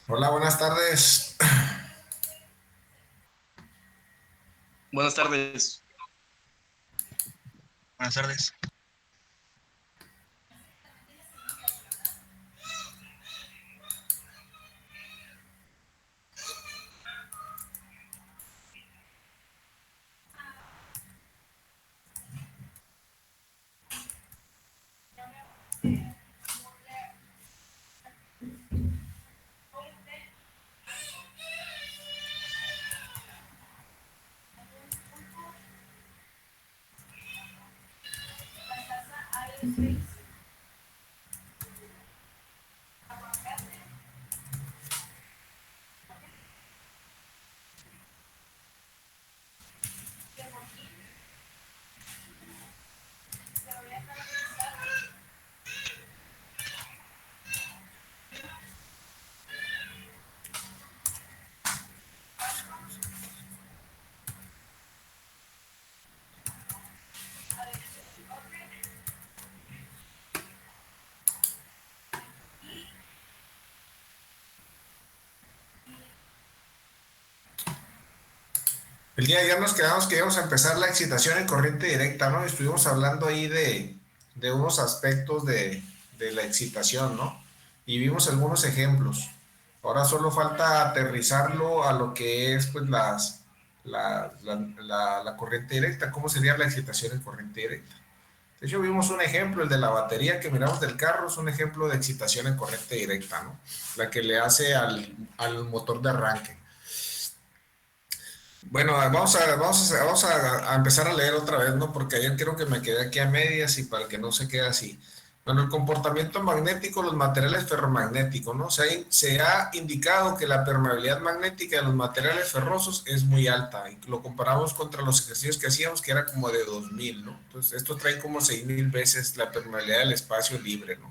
Hola, buenas tardes. Buenas tardes. Buenas tardes. El día de ayer nos quedamos que íbamos a empezar la excitación en corriente directa, ¿no? Estuvimos hablando ahí de unos aspectos de la excitación, ¿no? Y vimos algunos ejemplos. Ahora solo falta aterrizarlo a lo que es, pues, la corriente directa. ¿Cómo sería la excitación en corriente directa? De hecho, vimos un ejemplo, el de la batería que miramos del carro, es un ejemplo de excitación en corriente directa, ¿no? La que le hace al motor de arranque. Bueno, vamos a empezar a leer otra vez, ¿no? Porque ayer creo que me quedé aquí a medias y para que no se quede así. Bueno, el comportamiento magnético, los materiales ferromagnéticos, ¿no? Se ha indicado que la permeabilidad magnética de los materiales ferrosos es muy alta. Y lo comparamos contra los ejercicios que hacíamos, que era como de 2000, ¿no? Entonces, esto trae como 6000 veces la permeabilidad del espacio libre, ¿no?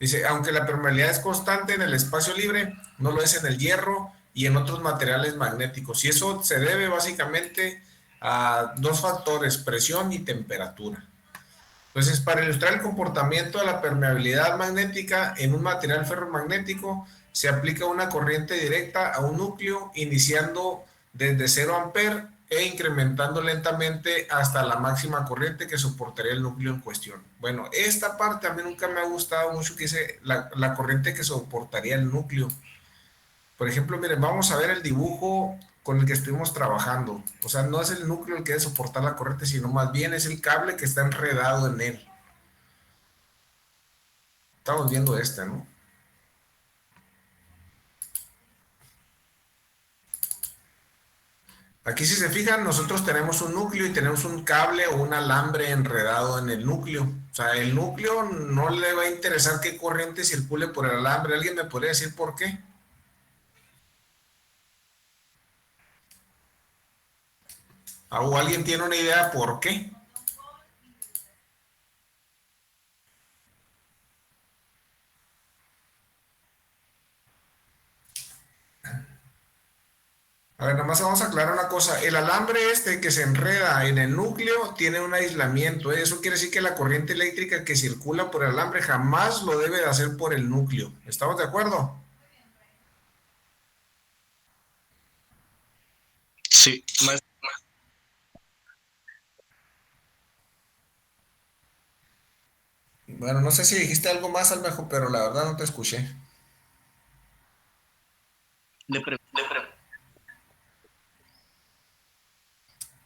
Dice, aunque la permeabilidad es constante en el espacio libre, no lo es en el hierro y en otros materiales magnéticos. Y eso se debe básicamente a dos factores, presión y temperatura. Entonces, para ilustrar el comportamiento de la permeabilidad magnética en un material ferromagnético, se aplica una corriente directa a un núcleo iniciando desde 0 amperes e incrementando lentamente hasta la máxima corriente que soportaría el núcleo en cuestión. Bueno, esta parte a mí nunca me ha gustado mucho, que dice la corriente que soportaría el núcleo. Por ejemplo, miren, vamos a ver el dibujo con el que estuvimos trabajando. O sea, no es el núcleo el que debe soportar la corriente, sino más bien es el cable que está enredado en él. Estamos viendo este, ¿no? Aquí si se fijan, nosotros tenemos un núcleo y tenemos un cable o un alambre enredado en el núcleo. O sea, el núcleo no le va a interesar qué corriente circule por el alambre. ¿Alguien me podría decir por qué? ¿O alguien tiene una idea por qué? A ver, nomás vamos a aclarar una cosa. El alambre este que se enreda en el núcleo tiene un aislamiento, ¿eh? Eso quiere decir que la corriente eléctrica que circula por el alambre jamás lo debe de hacer por el núcleo. ¿Estamos de acuerdo? Sí, más. Bueno, no sé si dijiste algo más, Almejo, pero la verdad no te escuché. Le pre-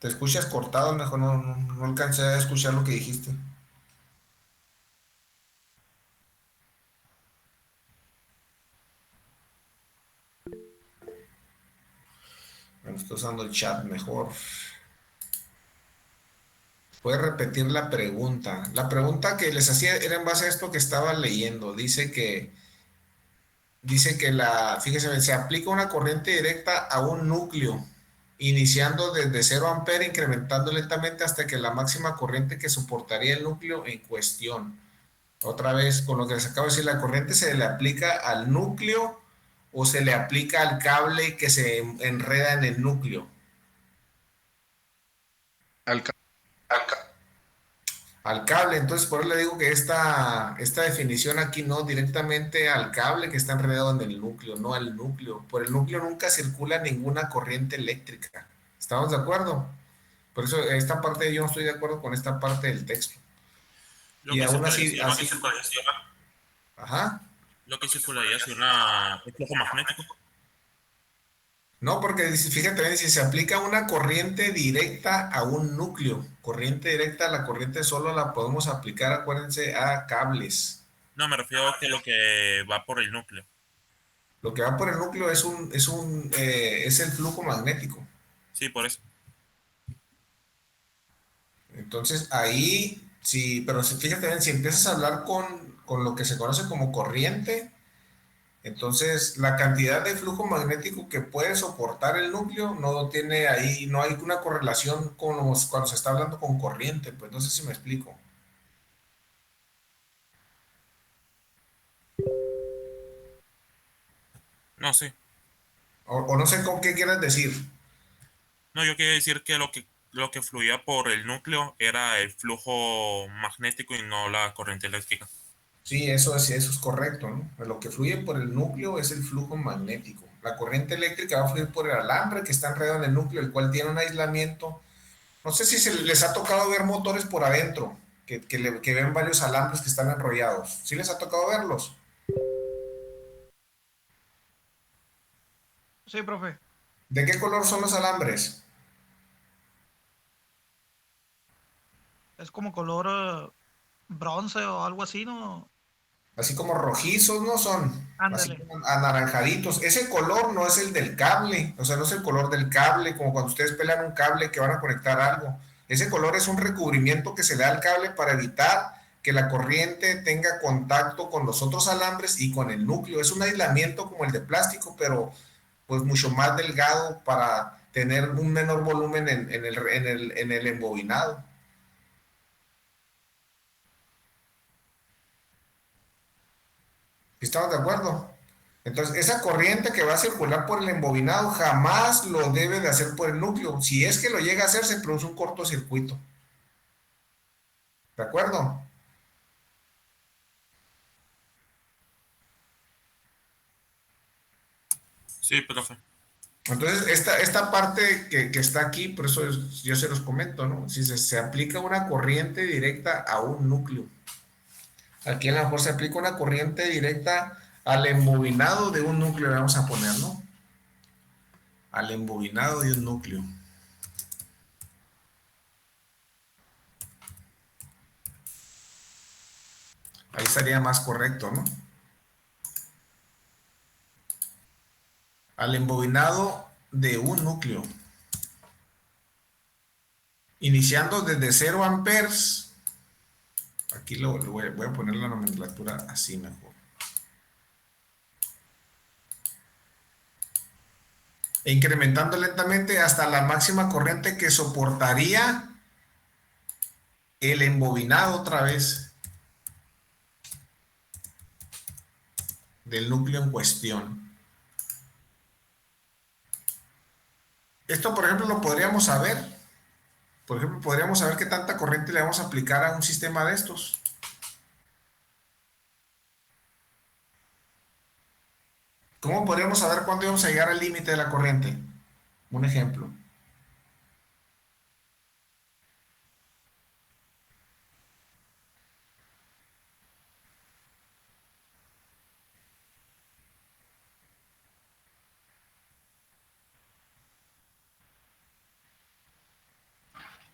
Te escuchas cortado, mejor no alcancé a escuchar lo que dijiste. Bueno, estoy usando el chat mejor. Puedes repetir la pregunta. La pregunta que les hacía era en base a esto que estaba leyendo. Fíjese, se aplica una corriente directa a un núcleo, iniciando desde 0 amperes, incrementando lentamente hasta que la máxima corriente que soportaría el núcleo en cuestión. Otra vez, con lo que les acabo de decir, la corriente se le aplica al núcleo o se le aplica al cable que se enreda en el núcleo. al ca- Al, ca- al cable. Entonces, por eso le digo que esta definición aquí no directamente al cable que está enredado en el núcleo, no al núcleo. Por el núcleo nunca circula ninguna corriente eléctrica. ¿Estamos de acuerdo? Por eso esta parte yo no estoy de acuerdo con esta parte del texto. Lo Y que aún así, circularía, así, ajá. lo que circularía es un flujo magnético. No, porque fíjate bien, si se aplica una corriente directa a un núcleo, corriente directa, la corriente solo la podemos aplicar, acuérdense, a cables. No, me refiero a que lo que va por el núcleo. Lo que va por el núcleo es el flujo magnético. Sí, por eso. Entonces ahí, sí, pero fíjate bien, si empiezas a hablar con lo que se conoce como corriente, entonces la cantidad de flujo magnético que puede soportar el núcleo no tiene ahí, no hay una correlación con cuando se está hablando con corriente, pues no sé si me explico. No, sí. O no sé con qué quieras decir. No, yo quería decir que lo que fluía por el núcleo era el flujo magnético y no la corriente eléctrica. Sí, eso es correcto, ¿no? Lo que fluye por el núcleo es el flujo magnético. La corriente eléctrica va a fluir por el alambre que está enredado en el núcleo, el cual tiene un aislamiento. No sé si les ha tocado ver motores por adentro, que ven varios alambres que están enrollados. ¿Sí les ha tocado verlos? Sí, profe. ¿De qué color son los alambres? Es como color bronce o algo así, ¿no? Así como rojizos, ¿no? Son así Ándale. como anaranjaditos. Ese color no es el del cable, o sea, no es el color del cable, como cuando ustedes pelan un cable que van a conectar algo. Ese color es un recubrimiento que se le da al cable para evitar que la corriente tenga contacto con los otros alambres y con el núcleo. Es un aislamiento como el de plástico, pero pues mucho más delgado para tener un menor volumen en el embobinado. ¿Estamos de acuerdo? Entonces, esa corriente que va a circular por el embobinado jamás lo debe de hacer por el núcleo. Si es que lo llega a hacer, se produce un cortocircuito. ¿De acuerdo? Sí, profe. Entonces, esta parte que está aquí, por eso yo se los comento, ¿no? Si se aplica una corriente directa a un núcleo. Aquí a lo mejor se aplica una corriente directa al embobinado de un núcleo, le vamos a poner, ¿no? Al embobinado de un núcleo. Ahí estaría más correcto, ¿no? Al embobinado de un núcleo. Iniciando desde 0 amperes. Aquí voy a poner la nomenclatura así mejor. E incrementando lentamente hasta la máxima corriente que soportaría el embobinado otra vez del núcleo en cuestión. Esto, por ejemplo, lo podríamos saber. Por ejemplo, podríamos saber qué tanta corriente le vamos a aplicar a un sistema de estos. ¿Cómo podríamos saber cuándo íbamos a llegar al límite de la corriente? Un ejemplo.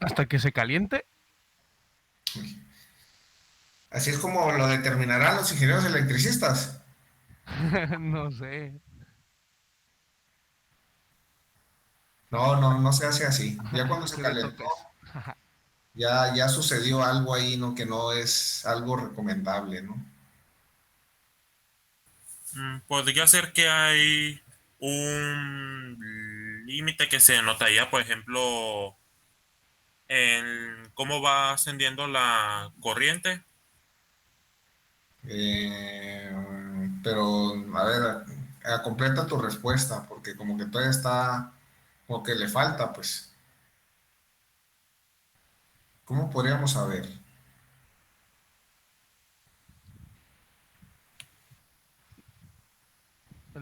Hasta que se caliente. Así es como lo determinarán los ingenieros electricistas. No sé. No se hace así. Ya cuando se Tú le calentó, topes. ya sucedió algo ahí, ¿no? Que no es algo recomendable, ¿no? Podría ser que hay un límite que se notaría, por ejemplo, en cómo va ascendiendo la corriente. Eh, pero, a ver, completa tu respuesta, porque como que todavía está, como que le falta, pues. ¿Cómo podríamos saber?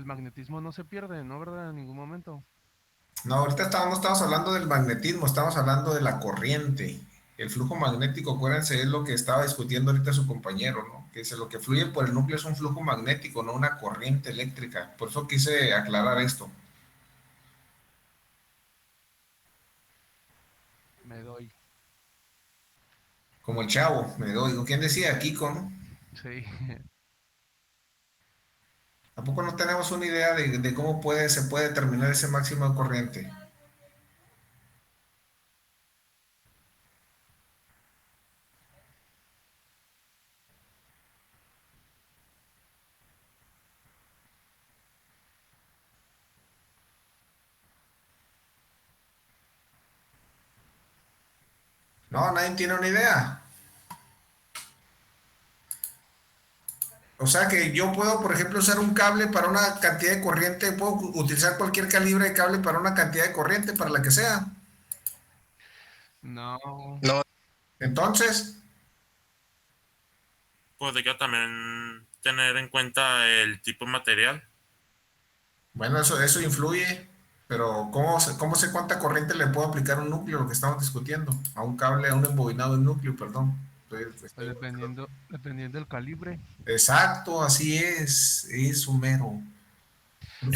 el magnetismo no se pierde, ¿no? ¿Verdad? En ningún momento. No, ahorita no estamos hablando del magnetismo, estamos hablando de la corriente. El flujo magnético, acuérdense, es lo que estaba discutiendo ahorita su compañero, ¿no? Que dice, lo que fluye por el núcleo es un flujo magnético, no una corriente eléctrica. Por eso quise aclarar esto. Me doy. Como el chavo, me doy. ¿Quién decía? Kiko, ¿no? Sí. Tampoco no tenemos una idea de cómo se puede determinar ese máximo de corriente. No, nadie tiene una idea. O sea que yo puedo, por ejemplo, usar un cable para una cantidad de corriente, puedo utilizar cualquier calibre de cable para una cantidad de corriente, para la que sea. No. No, Entonces, Podría también tener en cuenta el tipo de material. bueno, eso influye, pero ¿cómo sé cuánta corriente le puedo aplicar a un núcleo, lo que estamos discutiendo? A un cable, a un embobinado de un núcleo, perdón. Pues dependiendo del calibre. Exacto, así es Homero.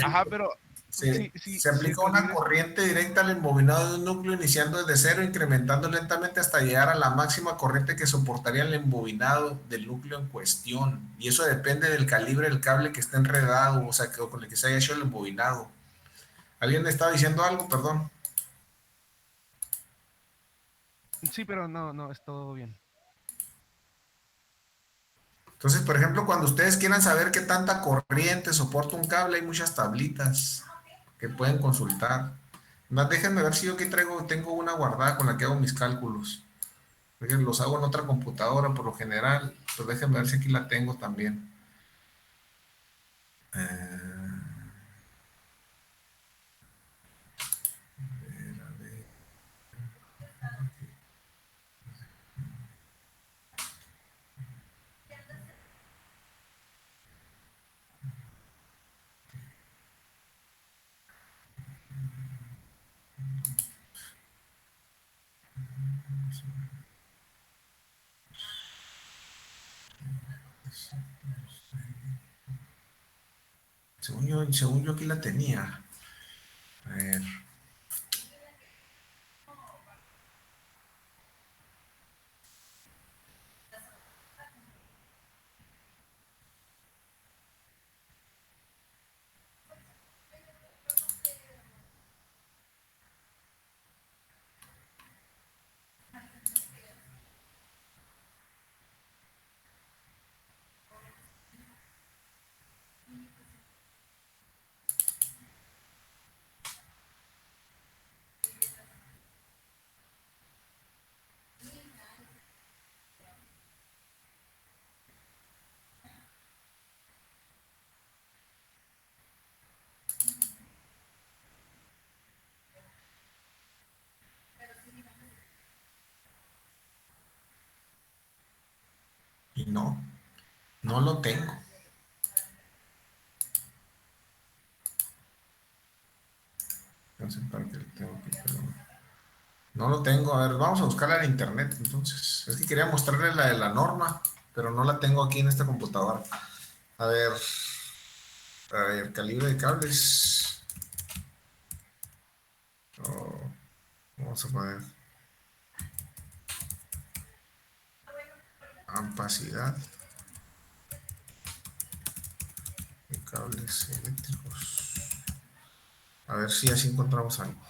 Ajá, pero Se, si se el aplica una calibre. corriente directa al embobinado de un núcleo iniciando desde cero, incrementando lentamente hasta llegar a la máxima corriente que soportaría el embobinado del núcleo en cuestión. Y eso depende del calibre del cable que esté enredado, o sea, con el que se haya hecho el embobinado. ¿Alguien me estaba diciendo algo? Perdón. Sí, pero no, es todo bien. Entonces, por ejemplo, cuando ustedes quieran saber qué tanta corriente soporta un cable, hay muchas tablitas que pueden consultar. Más déjenme ver si yo aquí tengo una guardada con la que hago mis cálculos. Porque los hago en otra computadora por lo general, pero déjenme ver si aquí la tengo también. Según yo aquí la tenía. A ver. Y no lo tengo. No sé para qué lo tengo aquí, pero no lo tengo. A ver, vamos a buscarla en internet. Entonces, es que quería mostrarle la de la norma, pero no la tengo aquí en esta computadora. A ver, calibre de cables. Oh, vamos a poner ampacidad de cables eléctricos. A ver si así encontramos algo.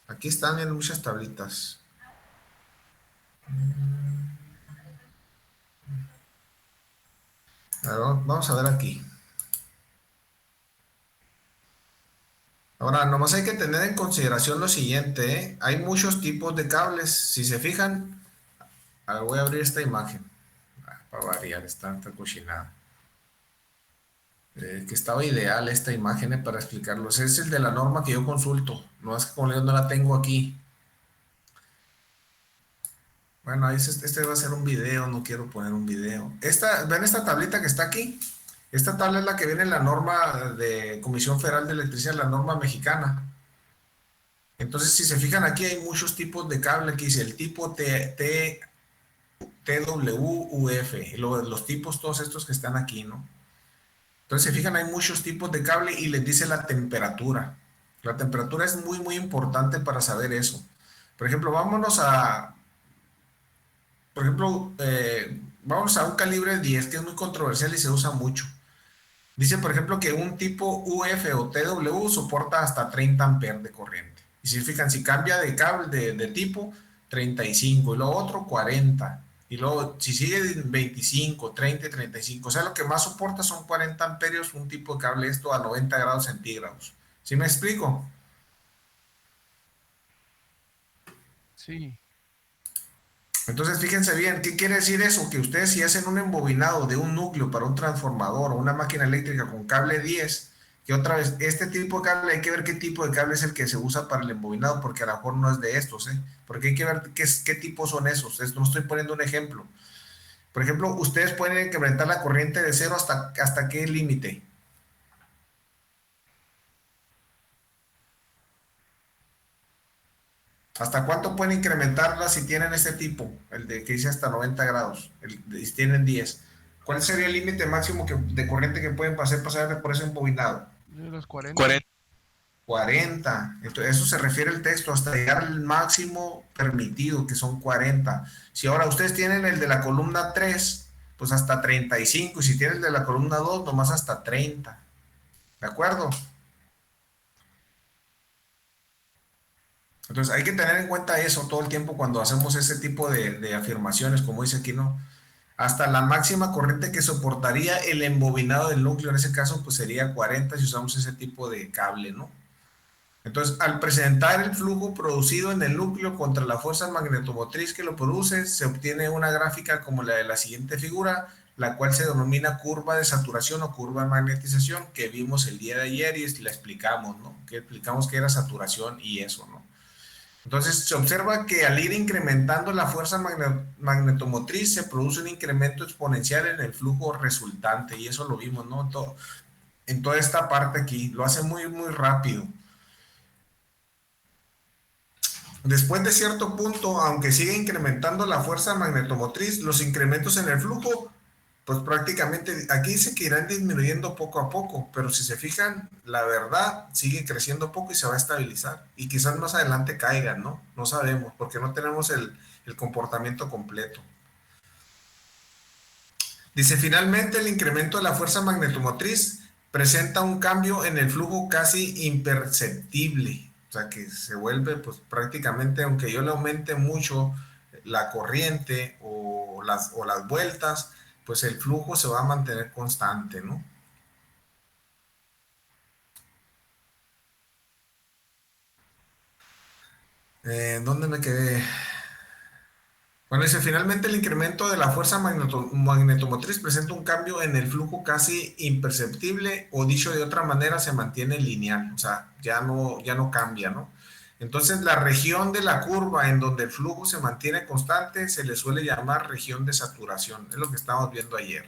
Aquí están en muchas tablitas. A ver, vamos a ver aquí. Ahora, nomás hay que tener en consideración lo siguiente, ¿eh? Hay muchos tipos de cables. Si se fijan, voy a abrir esta imagen. Para variar, está cochinada. Que estaba ideal esta imagen para explicarlos. Es el de la norma que yo consulto. No es que como yo no la tengo aquí. Bueno, este va a ser un video, no quiero poner un video. ¿Ven esta tablita que está aquí? Esta tabla es la que viene en la norma de Comisión Federal de Electricidad, la norma mexicana. Entonces, si se fijan aquí, hay muchos tipos de cable. Aquí dice el tipo TWUF, y luego los tipos, todos estos que están aquí, ¿no? Entonces, se fijan, hay muchos tipos de cable y les dice la temperatura. La temperatura es muy, muy importante para saber eso. Por ejemplo, vámonos a un calibre 10, que es muy controversial y se usa mucho. Dice, por ejemplo, que un tipo UF o TW soporta hasta 30 amperes de corriente. Y si fijan, si cambia de cable de tipo, 35, y luego otro 40. Y luego, si sigue 25, 30 y 35. O sea, lo que más soporta son 40 amperios, un tipo de cable esto a 90 grados centígrados. ¿Sí me explico? Sí. Entonces, fíjense bien, ¿qué quiere decir eso? Que ustedes si hacen un embobinado de un núcleo para un transformador o una máquina eléctrica con cable 10, que otra vez, este tipo de cable, hay que ver qué tipo de cable es el que se usa para el embobinado, porque a lo mejor no es de estos, ¿eh? Porque hay que ver qué tipo son esos. Esto no estoy poniendo un ejemplo. Por ejemplo, ustedes pueden incrementar la corriente de cero hasta qué límite. ¿Hasta cuánto pueden incrementarla si tienen este tipo? El de que dice hasta 90 grados. Si tienen 10. ¿Cuál sería el límite máximo de corriente que pueden pasar por ese embobinado? De los 40. 40. 40. Entonces, eso se refiere el texto, hasta llegar al máximo permitido, que son 40. Si ahora ustedes tienen el de la columna 3, pues hasta 35. Y si tienen el de la columna 2, nomás hasta 30. ¿De acuerdo? Entonces hay que tener en cuenta eso todo el tiempo cuando hacemos ese tipo de afirmaciones, como dice aquí, ¿no? Hasta la máxima corriente que soportaría el embobinado del núcleo, en ese caso, pues sería 40 si usamos ese tipo de cable, ¿no? Entonces, al presentar el flujo producido en el núcleo contra la fuerza magnetomotriz que lo produce, se obtiene una gráfica como la de la siguiente figura, la cual se denomina curva de saturación o curva de magnetización, que vimos el día de ayer y la explicamos, ¿no? Que explicamos que era saturación y eso, ¿no? Entonces se observa que al ir incrementando la fuerza magnetomotriz se produce un incremento exponencial en el flujo resultante y eso lo vimos, ¿no? En toda esta parte aquí, lo hace muy, muy rápido. Después de cierto punto, aunque sigue incrementando la fuerza magnetomotriz, los incrementos en el flujo pues prácticamente aquí dice que irán disminuyendo poco a poco, pero si se fijan, la verdad sigue creciendo poco y se va a estabilizar. Y quizás más adelante caigan, ¿no? No sabemos, porque no tenemos el comportamiento completo. Dice, finalmente el incremento de la fuerza magnetomotriz presenta un cambio en el flujo casi imperceptible. O sea, que se vuelve, pues prácticamente, aunque yo le aumente mucho la corriente o las vueltas, pues el flujo se va a mantener constante, ¿no? ¿Dónde me quedé? Bueno, dice, finalmente el incremento de la fuerza magnetomotriz presenta un cambio en el flujo casi imperceptible, o dicho de otra manera, se mantiene lineal, o sea, ya no cambia, ¿no? Entonces, la región de la curva en donde el flujo se mantiene constante se le suele llamar región de saturación, es lo que estábamos viendo ayer.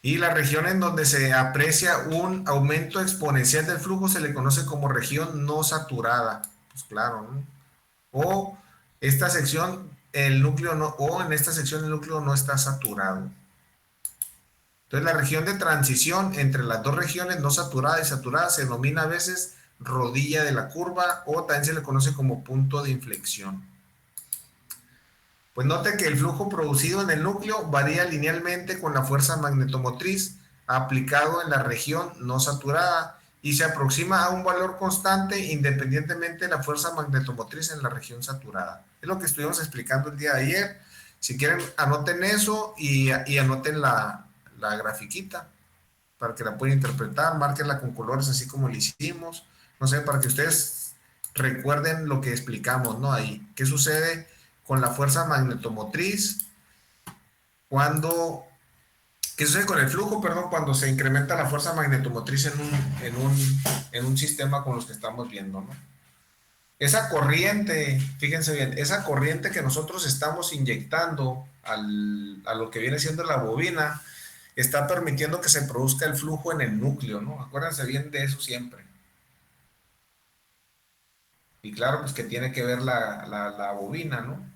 Y la región en donde se aprecia un aumento exponencial del flujo se le conoce como región no saturada. Pues claro, ¿no? O esta sección, el núcleo no, o en esta sección el núcleo no está saturado. Entonces la región de transición entre las dos regiones no saturada y saturada se denomina a veces rodilla de la curva o también se le conoce como punto de inflexión. Pues note que el flujo producido en el núcleo varía linealmente con la fuerza magnetomotriz aplicado en la región no saturada y se aproxima a un valor constante independientemente de la fuerza magnetomotriz en la región saturada. Es lo que estuvimos explicando el día de ayer. Si quieren, anoten eso y anoten la grafiquita para que la puedan interpretar, márquenla con colores así como lo hicimos, no sé, para que ustedes recuerden lo que explicamos, ¿no? Ahí, ¿qué sucede con la fuerza magnetomotriz qué sucede con el flujo, perdón, cuando se incrementa la fuerza magnetomotriz en un sistema con los que estamos viendo, ¿no? Esa corriente, fíjense bien, esa corriente que nosotros estamos inyectando a lo que viene siendo la bobina, está permitiendo que se produzca el flujo en el núcleo, ¿no? Acuérdense bien de eso siempre. Y claro, pues que tiene que ver la bobina, ¿no?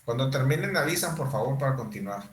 Cuando terminen avisan, por favor, para continuar.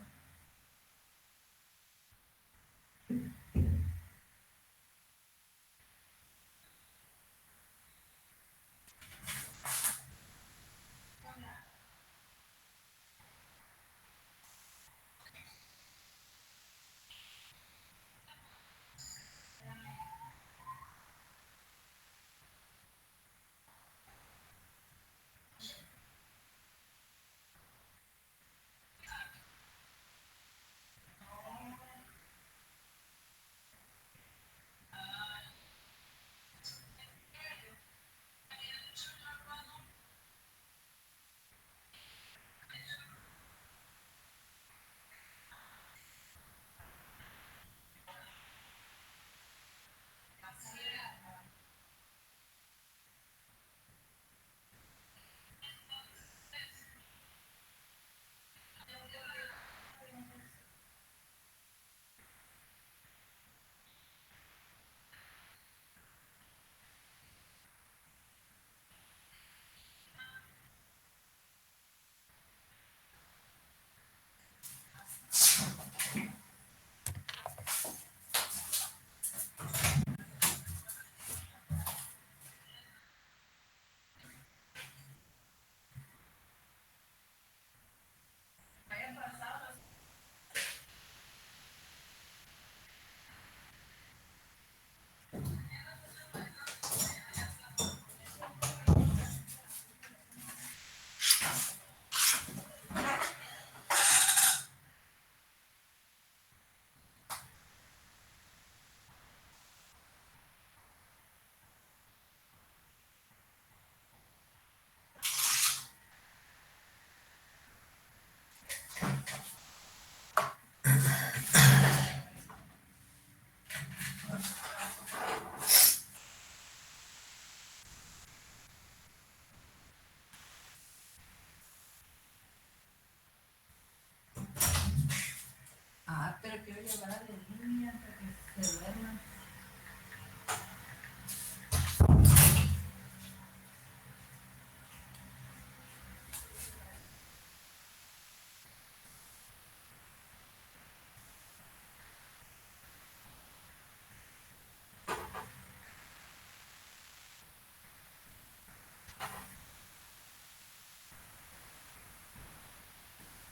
Ah, pero quiero llevar a la niña para que se duerma.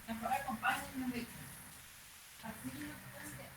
Mejor acompáñenme. Así no puede ser.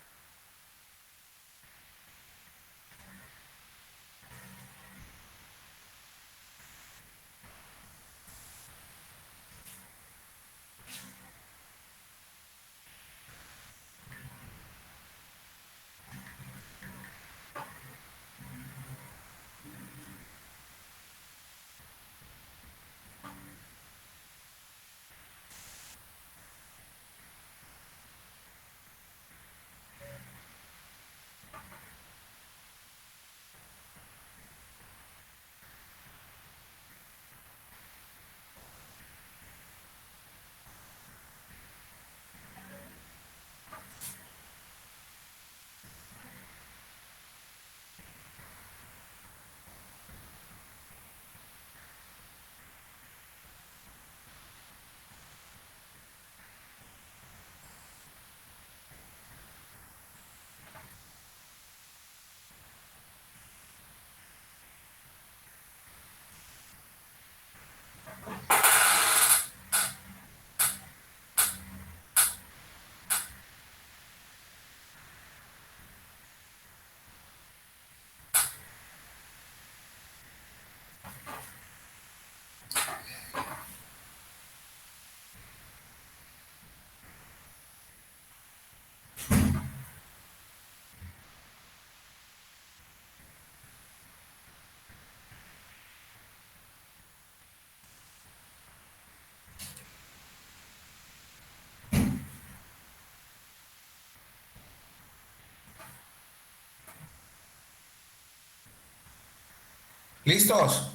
¿Listos?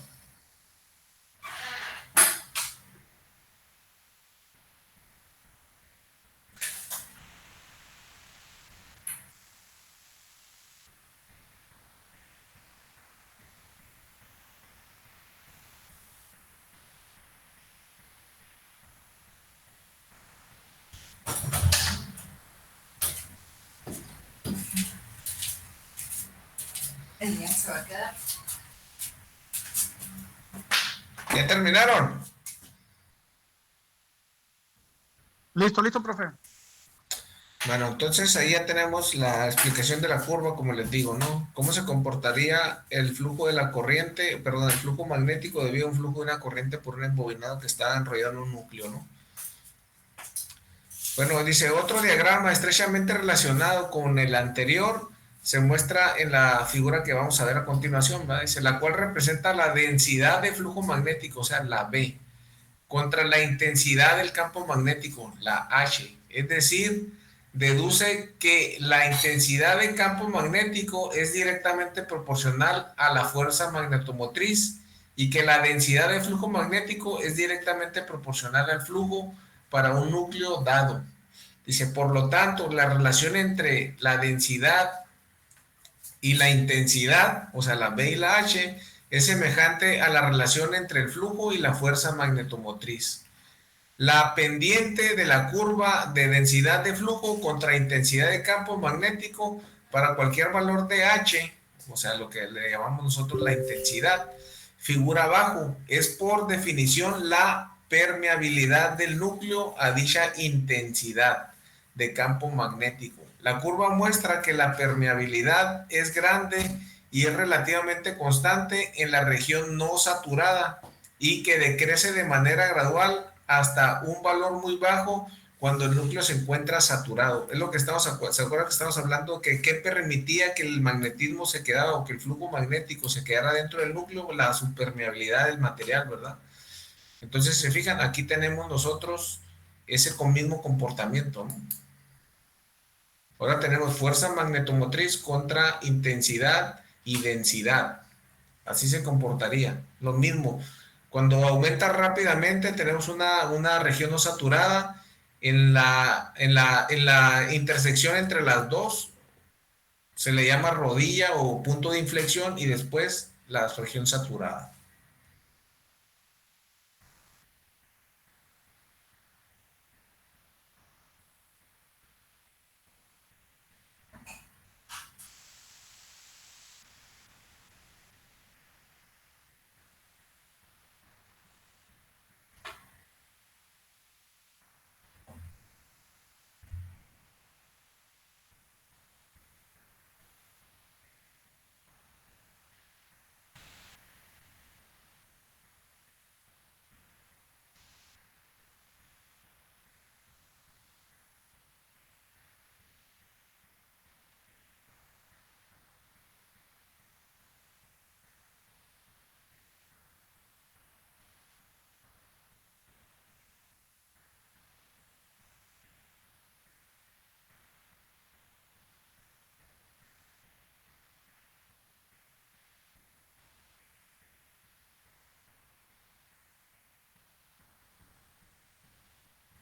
El día se va a quedar. ¿Ya terminaron? Listo, listo, profe. Bueno, entonces ahí ya tenemos la explicación de la curva, como les digo, ¿no? ¿Cómo se comportaría el flujo de la corriente, perdón, el flujo magnético debido a un flujo de una corriente por un embobinado que está enrollado en un núcleo, ¿no? Bueno, dice, otro diagrama estrechamente relacionado con el anterior se muestra en la figura que vamos a ver a continuación, ¿va? Dice, la cual representa la densidad de flujo magnético, o sea, la B, contra la intensidad del campo magnético, la H. Es decir, deduce que la intensidad del campo magnético es directamente proporcional a la fuerza magnetomotriz y que la densidad de flujo magnético es directamente proporcional al flujo para un núcleo dado. Dice, por lo tanto, la relación entre la densidad y la intensidad, o sea, la B y la H, es semejante a la relación entre el flujo y la fuerza magnetomotriz. La pendiente de la curva de densidad de flujo contra intensidad de campo magnético para cualquier valor de H, o sea, lo que le llamamos nosotros la intensidad, figura abajo, es por definición la permeabilidad del núcleo a dicha intensidad de campo magnético. La curva muestra que la permeabilidad es grande y es relativamente constante en la región no saturada y que decrece de manera gradual hasta un valor muy bajo cuando el núcleo se encuentra saturado. Es lo que estamos, ¿se acuerdan que estamos hablando? Que qué permitía que el magnetismo se quedara o que el flujo magnético se quedara dentro del núcleo, la supermeabilidad del material, ¿verdad? Entonces, se fijan, aquí tenemos nosotros ese mismo comportamiento, ¿no? Ahora tenemos fuerza magnetomotriz contra intensidad y densidad. Así se comportaría. Lo mismo. Cuando aumenta rápidamente, tenemos una región no saturada en la intersección entre las dos. Se le llama rodilla o punto de inflexión y después la región saturada.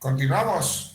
Continuamos.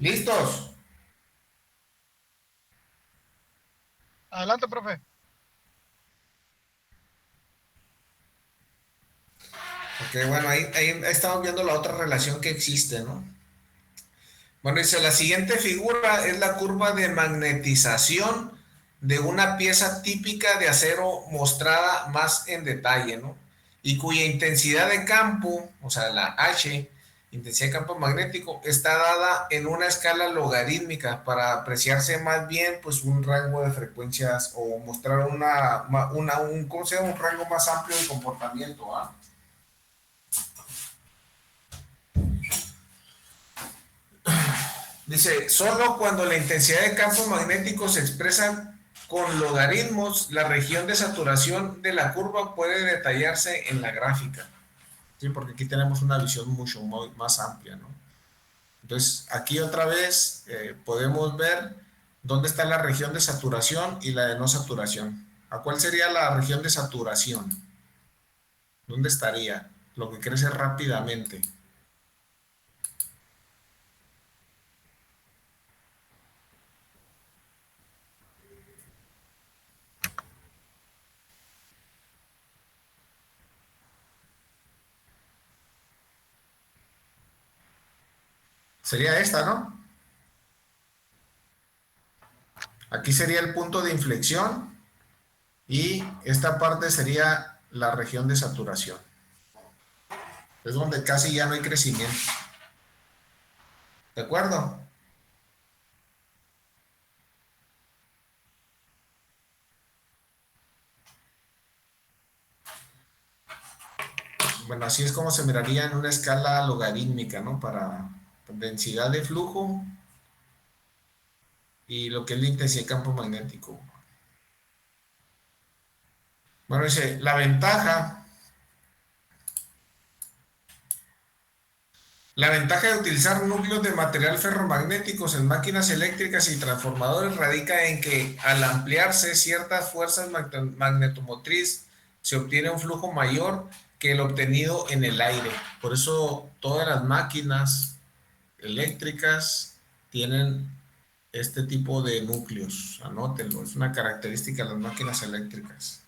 ¿Listos? Adelante, profe. Ok, bueno, ahí estamos viendo la otra relación que existe, ¿no? Bueno, dice, la siguiente figura es la curva de magnetización de una pieza típica de acero mostrada más en detalle, ¿no? Y cuya intensidad de campo, o sea, la H, intensidad de campo magnético, está dada en una escala logarítmica para apreciarse más bien, pues, un rango de frecuencias o mostrar ¿cómo se llama? Un rango más amplio de comportamiento, ¿ah? Dice, solo cuando la intensidad de campo magnético se expresa con logaritmos, la región de saturación de la curva puede detallarse en la gráfica. ¿Sí? Porque aquí tenemos una visión mucho más amplia, ¿no? Entonces, aquí otra vez podemos ver dónde está la región de saturación y la de no saturación. ¿A cuál sería la región de saturación? ¿Dónde estaría? Lo que crece rápidamente. Sería esta, ¿no? Aquí sería el punto de inflexión y esta parte sería la región de saturación. Es donde casi ya no hay crecimiento. ¿De acuerdo? Bueno, así es como se miraría en una escala logarítmica, ¿no? Para densidad de flujo y lo que es la intensidad de campo magnético. Bueno, dice, la ventaja de utilizar núcleos de material ferromagnéticos en máquinas eléctricas y transformadores radica en que al ampliarse ciertas fuerzas magnetomotriz se obtiene un flujo mayor que el obtenido en el aire. Por eso todas las máquinas eléctricas tienen este tipo de núcleos. Anótenlo, es una característica de las máquinas eléctricas.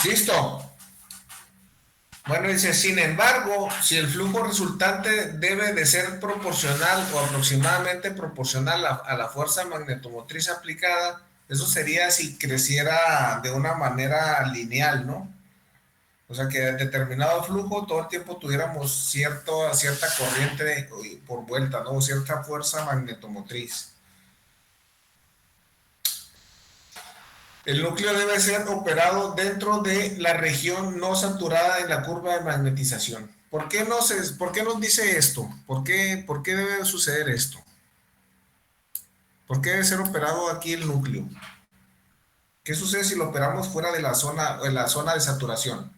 ¿Listo? Bueno, dice, sin embargo, si el flujo resultante debe de ser proporcional o aproximadamente proporcional a la fuerza magnetomotriz aplicada, eso sería si creciera de una manera lineal, ¿no? O sea, que determinado flujo todo el tiempo tuviéramos cierta corriente por vuelta, ¿no? O cierta fuerza magnetomotriz. El núcleo debe ser operado dentro de la región no saturada en la curva de magnetización. ¿Por qué nos dice esto? ¿Por qué debe suceder esto? ¿Por qué debe ser operado aquí el núcleo? ¿Qué sucede si lo operamos fuera de la zona de saturación?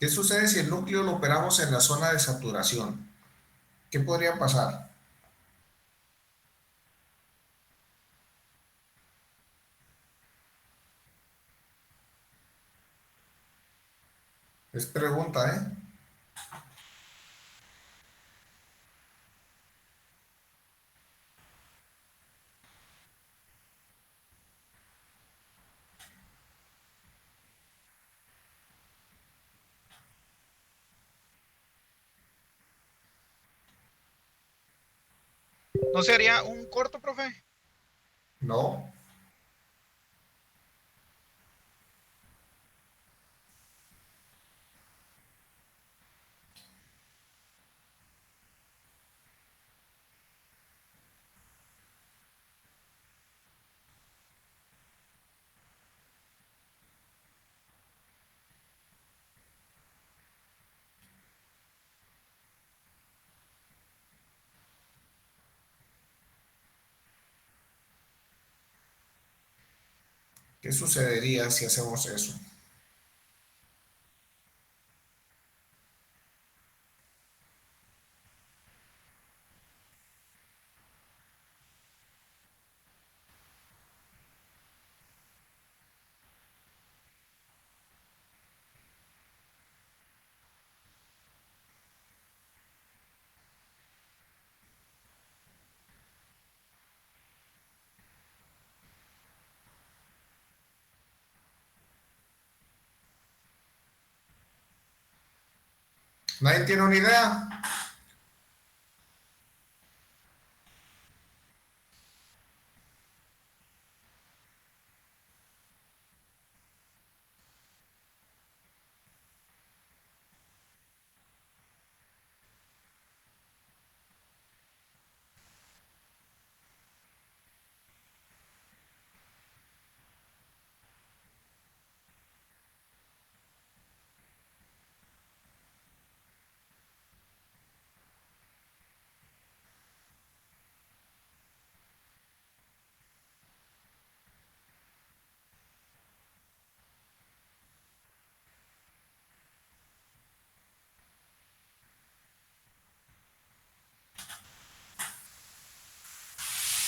¿Qué sucede si el núcleo lo operamos en la zona de saturación? ¿Qué podría pasar? Es pregunta, ¿eh? ¿No sería un corto, profe? No. ¿Qué sucedería si hacemos eso? ¿Nadie tiene una idea?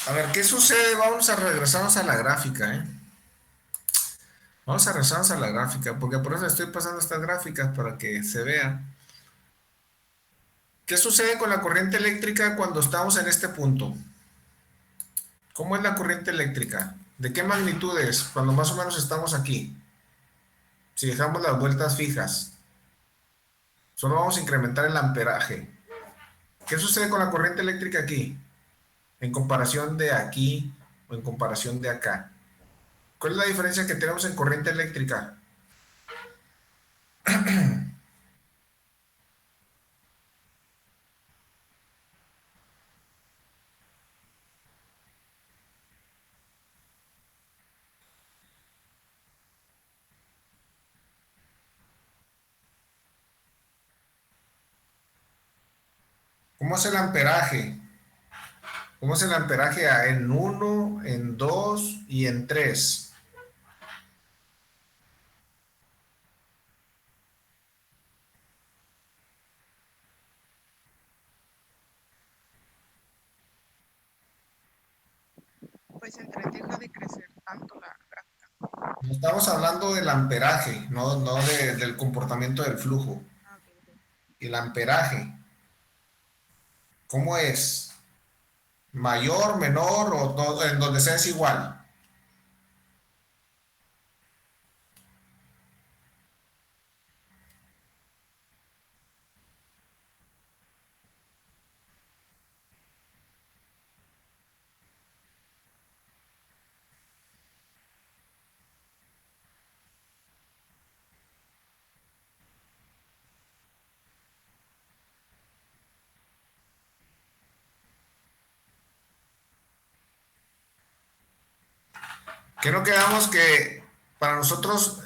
A ver, ¿qué sucede? Vamos a regresarnos a la gráfica, ¿eh? Vamos a regresarnos a la gráfica, porque por eso estoy pasando estas gráficas para que se vea. ¿Qué sucede con la corriente eléctrica cuando estamos en este punto? ¿Cómo es la corriente eléctrica? ¿De qué magnitud es cuando más o menos estamos aquí? Si dejamos las vueltas fijas. Solo vamos a incrementar el amperaje. ¿Qué sucede con la corriente eléctrica aquí? En comparación de aquí o en comparación de acá. ¿Cuál es la diferencia que tenemos en corriente eléctrica? ¿Cómo es el amperaje? ¿Cómo es el amperaje en 1, en 2 y en 3? pues entre deja de crecer tanto la gráfica. Estamos hablando del amperaje, no del comportamiento del flujo. Ah, ok, ok. El amperaje, ¿cómo es? ¿Mayor, menor o en donde sea es igual? Que no quedamos que para nosotros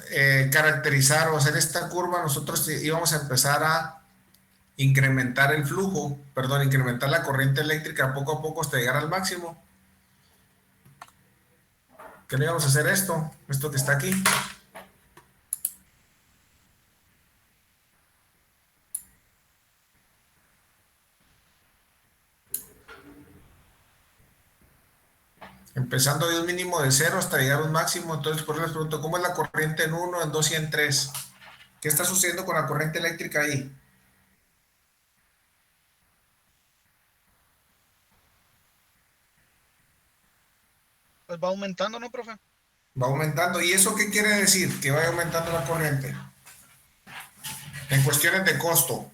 caracterizar o hacer esta curva, nosotros íbamos a empezar a incrementar el flujo, perdón, incrementar la corriente eléctrica poco a poco hasta llegar al máximo. ¿Qué no íbamos a hacer esto que está aquí? Empezando de un mínimo de 0 hasta llegar a un máximo. Entonces, por eso les pregunto, ¿cómo es la corriente en 1, en 2 y en 3? ¿Qué está sucediendo con la corriente eléctrica ahí? Pues va aumentando, ¿no, profe? Va aumentando. ¿Y eso qué quiere decir? Que vaya aumentando la corriente. En cuestiones de costo.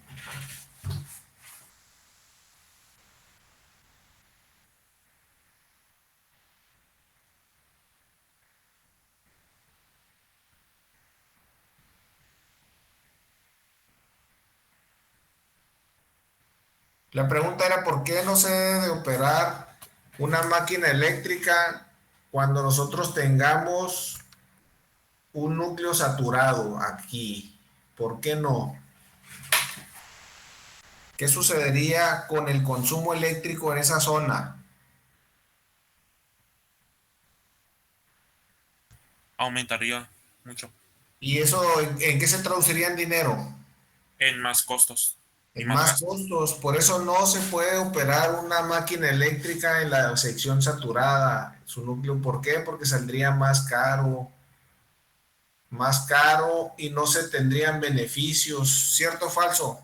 La pregunta era, ¿por qué no se debe de operar una máquina eléctrica cuando nosotros tengamos un núcleo saturado aquí? ¿Por qué no? ¿Qué sucedería con el consumo eléctrico en esa zona? Aumentaría mucho ¿Y eso en qué se traduciría en dinero? en más costos y En más más gastos. costos. Por eso no se puede operar una máquina eléctrica en la sección saturada, su núcleo. ¿Por qué? Porque saldría más caro y no se tendrían beneficios. ¿Cierto o falso?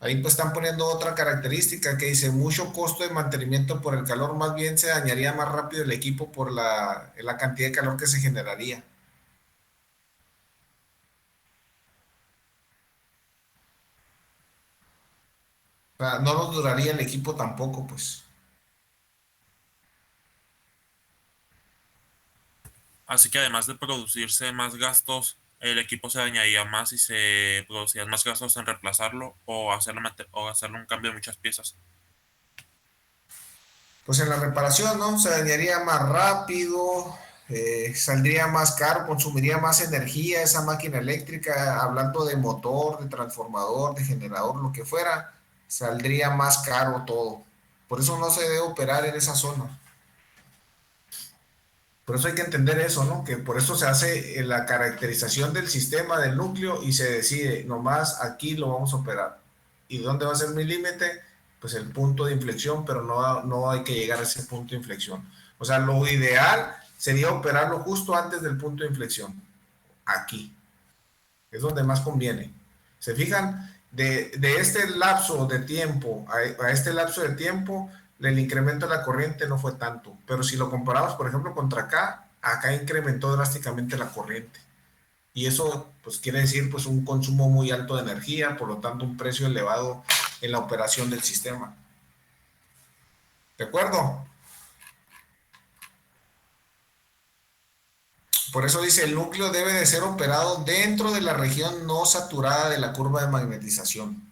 Ahí pues están poniendo otra característica que dice mucho costo de mantenimiento por el calor, más bien se dañaría más rápido el equipo por la cantidad de calor que se generaría. O sea, no nos duraría el equipo tampoco, pues. Así que además de producirse más gastos, el equipo se dañaría más y se producirían más gastos en reemplazarlo o hacerle un cambio de muchas piezas. Pues en la reparación, ¿no? Se dañaría más rápido, saldría más caro, consumiría más energía esa máquina eléctrica, hablando de motor, de transformador, de generador, lo que fuera, saldría más caro todo. Por eso no se debe operar en esa zona. Por eso hay que entender eso, ¿no? Que por eso se hace la caracterización del sistema, del núcleo, y se decide, nomás aquí lo vamos a operar. ¿Y dónde va a ser mi límite? Pues el punto de inflexión, pero no hay que llegar a ese punto de inflexión. O sea, lo ideal sería operarlo justo antes del punto de inflexión. Aquí. Es donde más conviene. ¿Se fijan? De este lapso de tiempo a este lapso de tiempo, el incremento de la corriente no fue tanto. Pero si lo comparamos, por ejemplo, contra acá incrementó drásticamente la corriente. Y eso, pues, quiere decir, pues, un consumo muy alto de energía, por lo tanto, un precio elevado en la operación del sistema. ¿De acuerdo? Por eso dice, el núcleo debe de ser operado dentro de la región no saturada de la curva de magnetización,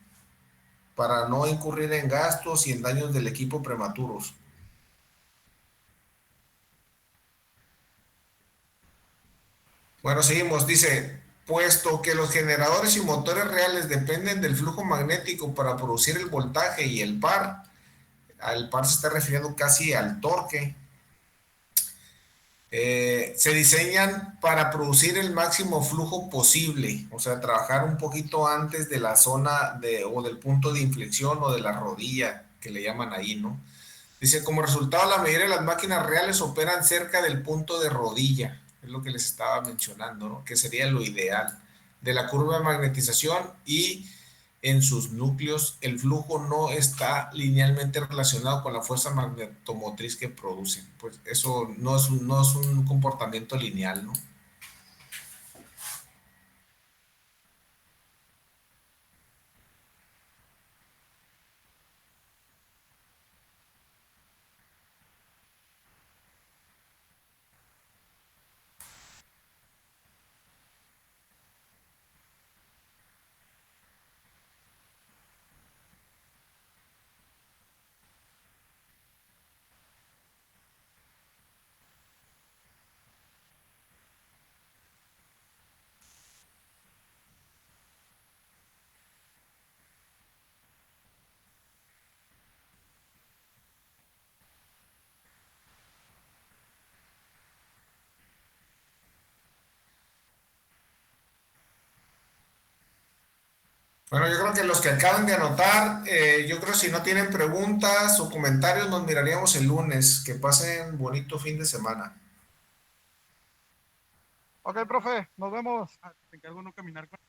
para no incurrir en gastos y en daños del equipo prematuros. Bueno, seguimos. Dice, puesto que los generadores y motores reales dependen del flujo magnético para producir el voltaje y el par, al par se está refiriendo casi al torque, se diseñan para producir el máximo flujo posible, o sea, trabajar un poquito antes de la zona o del punto de inflexión o de la rodilla, que le llaman ahí, ¿no? Dice, como resultado, la mayoría de las máquinas reales operan cerca del punto de rodilla. Es lo que les estaba mencionando, ¿no? Que sería lo ideal de la curva de magnetización y en sus núcleos el flujo no está linealmente relacionado con la fuerza magnetomotriz que producen. Pues eso no es un comportamiento lineal, ¿no? Bueno, yo creo que los que acaban de anotar, yo creo que si no tienen preguntas o comentarios, nos miraríamos el lunes. Que pasen bonito fin de semana. Ok, profe, nos vemos. Te encargo no caminar con